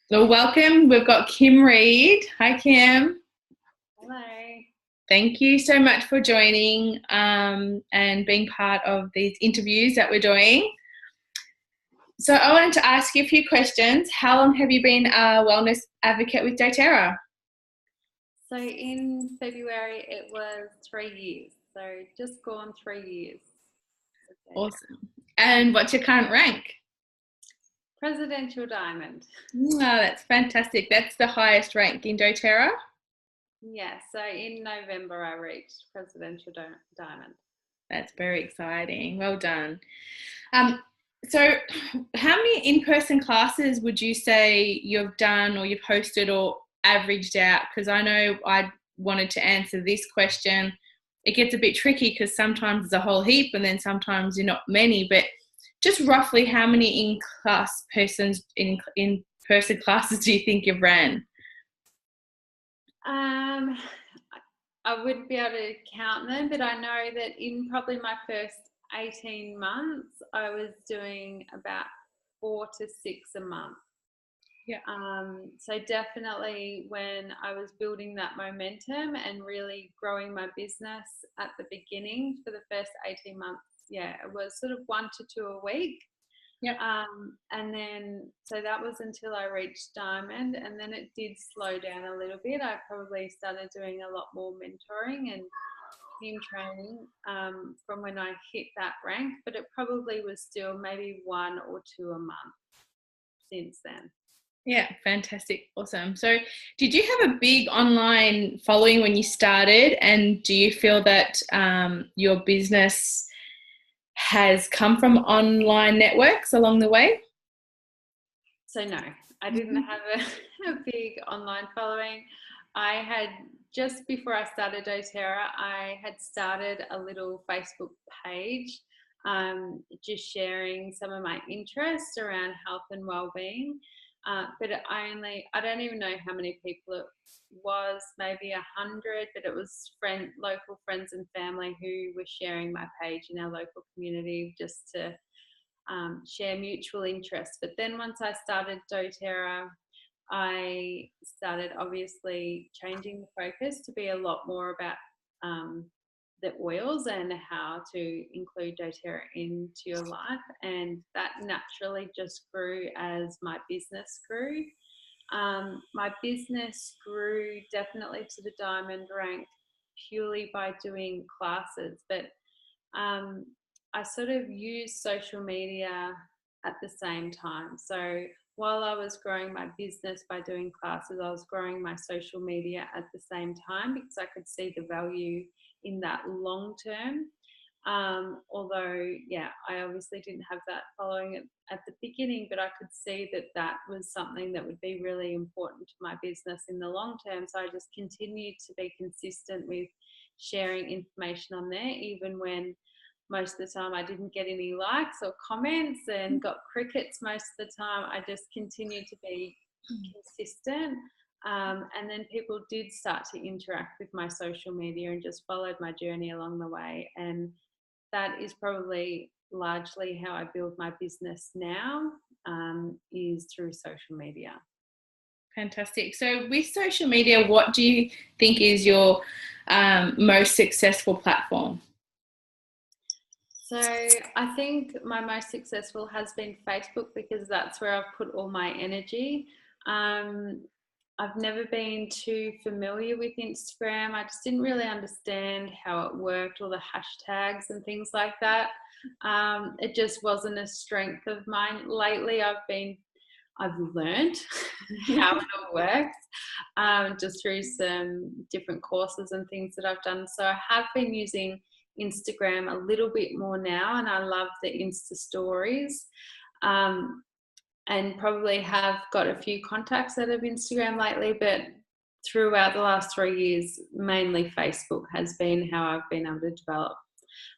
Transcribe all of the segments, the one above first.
Well, welcome. We've got Kim Reid. Hi, Kim. Hello. Thank you so much for joining and being part of these interviews that we're doing. So I wanted to ask you a few questions. How long have you been a wellness advocate with doTERRA? So in February it was 3 years. So just gone 3 years. Awesome. And what's your current rank? Presidential Diamond. Oh, that's fantastic. That's the highest rank in doTERRA? Yeah, so in November I reached Presidential Diamond. That's very exciting. Well done. So how many in-person classes would you say you've done or you've hosted or averaged out? Because I know I wanted to answer this question. It gets a bit tricky because sometimes there's a whole heap and then sometimes you're not many, but just roughly how many in-person classes do you think you've ran? I wouldn't be able to count them, but I know that in probably my first 18 months, I was doing about 4 to 6 a month. Yeah. So definitely when I was building that momentum and really growing my business at the beginning for the first 18 months, yeah, it was sort of 1 to 2 a week. Yep. And then, so that was until I reached Diamond, and then it did slow down a little bit. I probably started doing a lot more mentoring and team training from when I hit that rank, but it probably was still maybe 1 or 2 a month since then. Yeah, fantastic. Awesome. So did you have a big online following when you started, and do you feel that your business has come from online networks along the way? So no, I didn't have a big online following. I had, just before I started doTERRA, I had started a little Facebook page, just sharing some of my interests around health and well-being. But I don't even know how many people it was, maybe 100, but it was local friends and family who were sharing my page in our local community just to share mutual interests. But then once I started doTERRA, I started obviously changing the focus to be a lot more about the oils and how to include doTERRA into your life. And that naturally just grew as my business grew. My business grew definitely to the diamond rank purely by doing classes, but I sort of used social media at the same time. So while I was growing my business by doing classes, I was growing my social media at the same time because I could see the value in that long term. Although, yeah, I obviously didn't have that following at the beginning, but I could see that that was something that would be really important to my business in the long term. So I just continued to be consistent with sharing information on there, even when most of the time I didn't get any likes or comments and got crickets most of the time. I just continued to be consistent. And then people did start to interact with my social media and just followed my journey along the way. And that is probably largely how I build my business now, is through social media. Fantastic. So with social media, what do you think is your most successful platform? So I think my most successful has been Facebook because that's where I've put all my energy. I've never been too familiar with Instagram. I just didn't really understand how it worked, all the hashtags and things like that. It just wasn't a strength of mine. Lately, I've learned how it all works, just through some different courses and things that I've done. So I have been using Instagram a little bit more now, and I love the Insta stories. And probably have got a few contacts out of Instagram lately, but throughout the last 3 years, mainly Facebook has been how I've been able to develop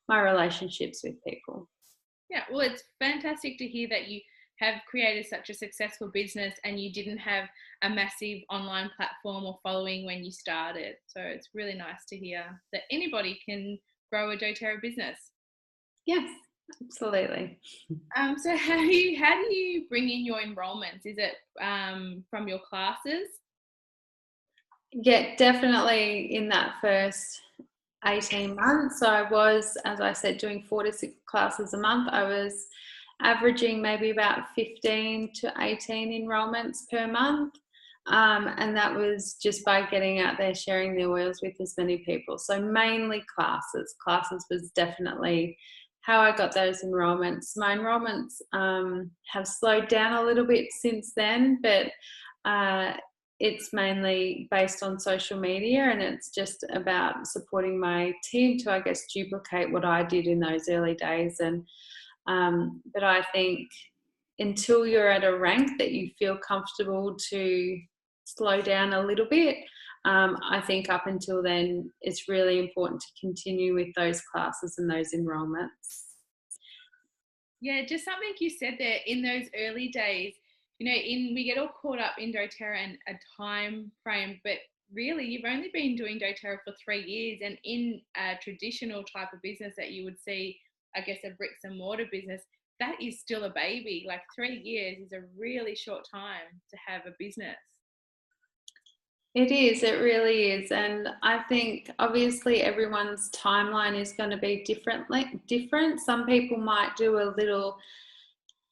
my relationships with people. Yeah, well, it's fantastic to hear that you have created such a successful business and you didn't have a massive online platform or following when you started. So it's really nice to hear that anybody can grow a doTERRA business. Yes, Absolutely. So how do you bring in your enrollments? Is it from your classes? Yeah, definitely in that first 18 months. So I was, as I said, doing 4 to 6 classes a month. I was averaging maybe about 15 to 18 enrollments per month. And that was just by getting out there, sharing the oils with as many people. So mainly classes. Classes was definitely how I got those enrollments. My enrollments have slowed down a little bit since then, but uh, it's mainly based on social media, and it's just about supporting my team to, I guess, duplicate what I did in those early days. And but I think until you're at a rank that you feel comfortable to slow down a little bit, I think up until then it's really important to continue with those classes and those enrollments. Yeah, just something you said there in those early days, we get all caught up in doTERRA and a time frame, but really you've only been doing doTERRA for 3 years, and in a traditional type of business that you would see, I guess, a bricks and mortar business, that is still a baby. Like 3 years is a really short time to have a business. It is, it really is. And I think obviously everyone's timeline is going to be different. Some people might do a little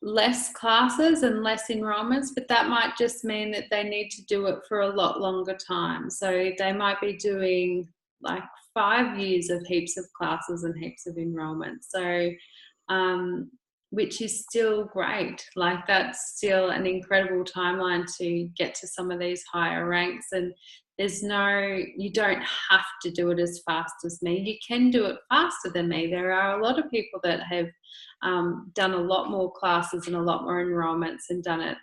less classes and less enrollments, but that might just mean that they need to do it for a lot longer time. So they might be doing like 5 years of heaps of classes and heaps of enrollments. So, which is still great. Like that's still an incredible timeline to get to some of these higher ranks. And you don't have to do it as fast as me. You can do it faster than me. There are a lot of people that have done a lot more classes and a lot more enrollments and done it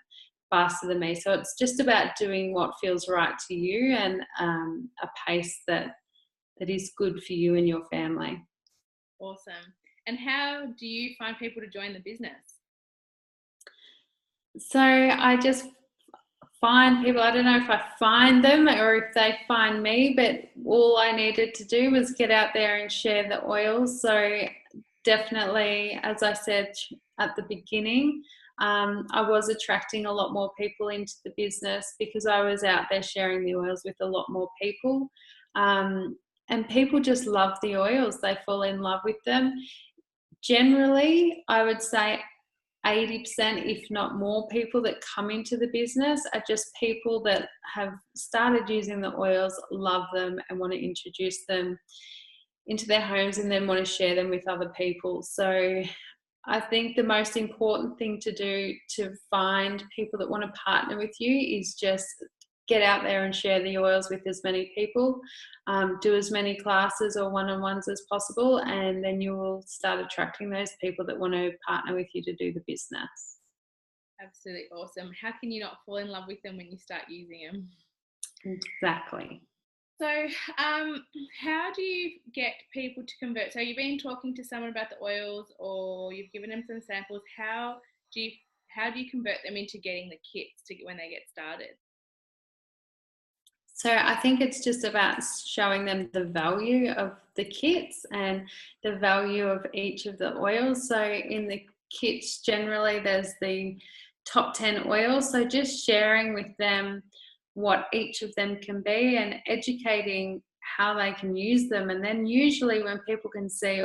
faster than me. So it's just about doing what feels right to you, and a pace that is good for you and your family. Awesome. And how do you find people to join the business? So I just find people. I don't know if I find them or if they find me, but all I needed to do was get out there and share the oils. So definitely, as I said at the beginning, I was attracting a lot more people into the business because I was out there sharing the oils with a lot more people. And people just love the oils, they fall in love with them. Generally, I would say 80%, if not more, people that come into the business are just people that have started using the oils, love them, and want to introduce them into their homes and then want to share them with other people. So I think the most important thing to do to find people that want to partner with you is just get out there and share the oils with as many people, do as many classes or one-on-ones as possible, and then you will start attracting those people that want to partner with you to do the business. Absolutely awesome. How can you not fall in love with them when you start using them? Exactly. So, how do you get people to convert? So, you've been talking to someone about the oils, or you've given them some samples. Do you how do you convert them into getting the kits to when they get started? So I think it's just about showing them the value of the kits and the value of each of the oils. So in the kits, generally there's the top 10 oils. So just sharing with them what each of them can be and educating how they can use them. And then usually when people can see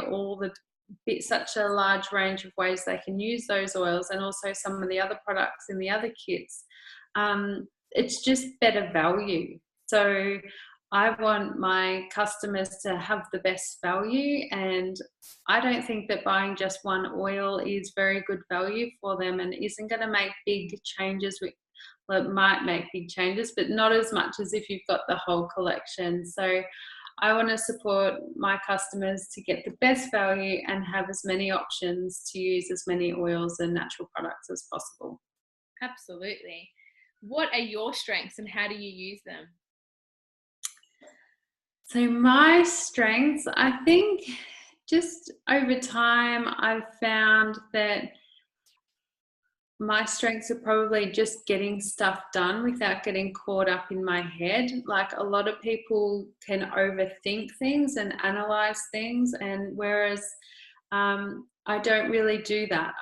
such a large range of ways they can use those oils, and also some of the other products in the other kits, it's just better value. So I want my customers to have the best value, and I don't think that buying just one oil is very good value for them and isn't going to make big changes. Well, it might make big changes, but not as much as if you've got the whole collection. So I want to support my customers to get the best value and have as many options to use as many oils and natural products as possible. Absolutely. What are your strengths and how do you use them? So my strengths, I think just over time, I've found that my strengths are probably just getting stuff done without getting caught up in my head. Like a lot of people can overthink things and analyze things, and whereas I don't really do that.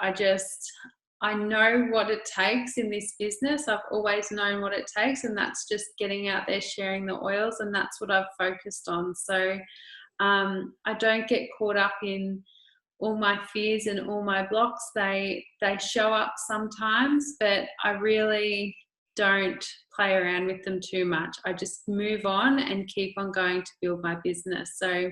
I know what it takes in this business. I've always known what it takes, and that's just getting out there, sharing the oils, and that's what I've focused on. So I don't get caught up in all my fears and all my blocks. They show up sometimes, but I really don't play around with them too much. I just move on and keep on going to build my business. So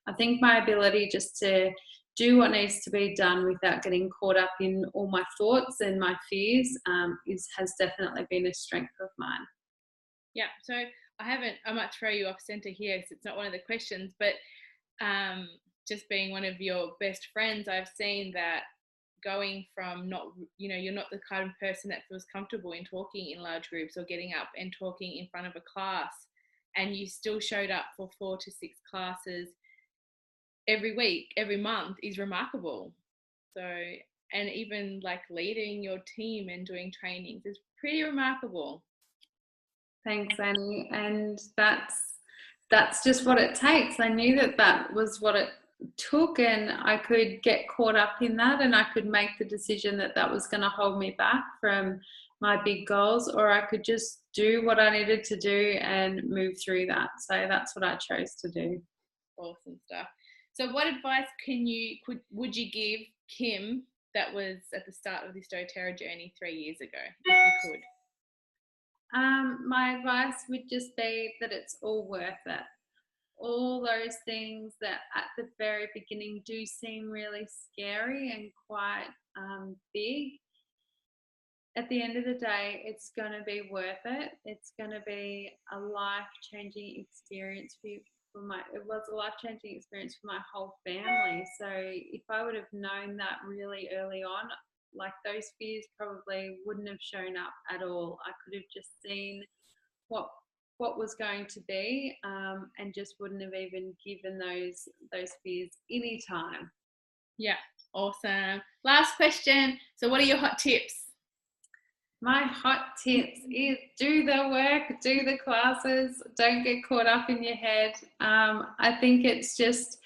I think my ability just to do what needs to be done without getting caught up in all my thoughts and my fears has definitely been a strength of mine. Yeah, so I might throw you off center here because it's not one of the questions, but just being one of your best friends, I've seen that going from you're not the kind of person that feels comfortable in talking in large groups or getting up and talking in front of a class, and you still showed up for 4 to 6 classes every week, every month is remarkable. So, and even like leading your team and doing trainings is pretty remarkable. Thanks, Annie. And that's just what it takes. I knew that was what it took, and I could get caught up in that, and I could make the decision that was going to hold me back from my big goals, or I could just do what I needed to do and move through that. So that's what I chose to do. Awesome stuff. So what advice would you give Kim that was at the start of this doTERRA journey 3 years ago, if you could? My advice would just be that it's all worth it. All those things that at the very beginning do seem really scary and quite big, at the end of the day, it's going to be worth it. It's going to be a life-changing experience it was a life-changing experience for my whole family. So if I would have known that really early on, like those fears probably wouldn't have shown up at all. I could have just seen what was going to be and just wouldn't have even given those fears any time. Yeah, awesome. Last question. So what are your hot tips? My hot tips is do the work, do the classes, don't get caught up in your head. I think it's just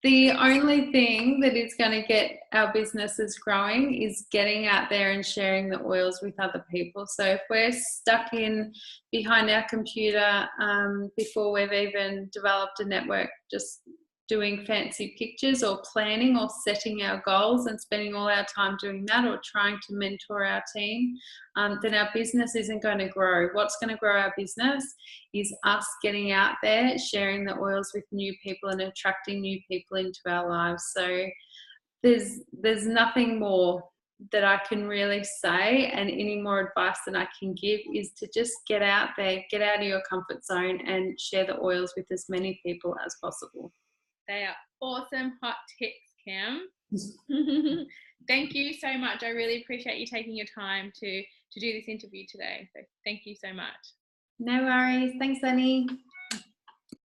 the only thing that is going to get our businesses growing is getting out there and sharing the oils with other people. So if we're stuck in behind our computer before we've even developed a network, just doing fancy pictures or planning or setting our goals and spending all our time doing that, or trying to mentor our team, then our business isn't going to grow. What's going to grow our business is us getting out there, sharing the oils with new people and attracting new people into our lives. So there's nothing more that I can really say, and any more advice that I can give is to just get out there, get out of your comfort zone and share the oils with as many people as possible. They are awesome hot tips, Kim. Thank you so much. I really appreciate you taking your time to do this interview today. So thank you so much. No worries. Thanks, Annie.